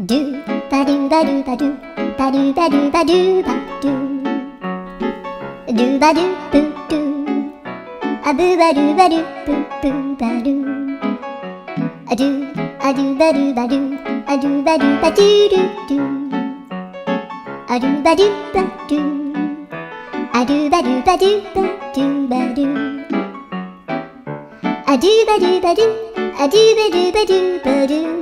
ドゥバドゥバドゥバドゥバドゥバドゥバドゥバドゥドゥバドゥブドゥアブバドゥバドゥブブバドゥアドゥアドゥバドゥバドゥアドゥバドゥバドゥルドゥアドゥバドゥバドゥアドゥバドゥバドゥバドゥバドゥアドゥバドゥバドゥアドゥバドゥバドゥバドゥ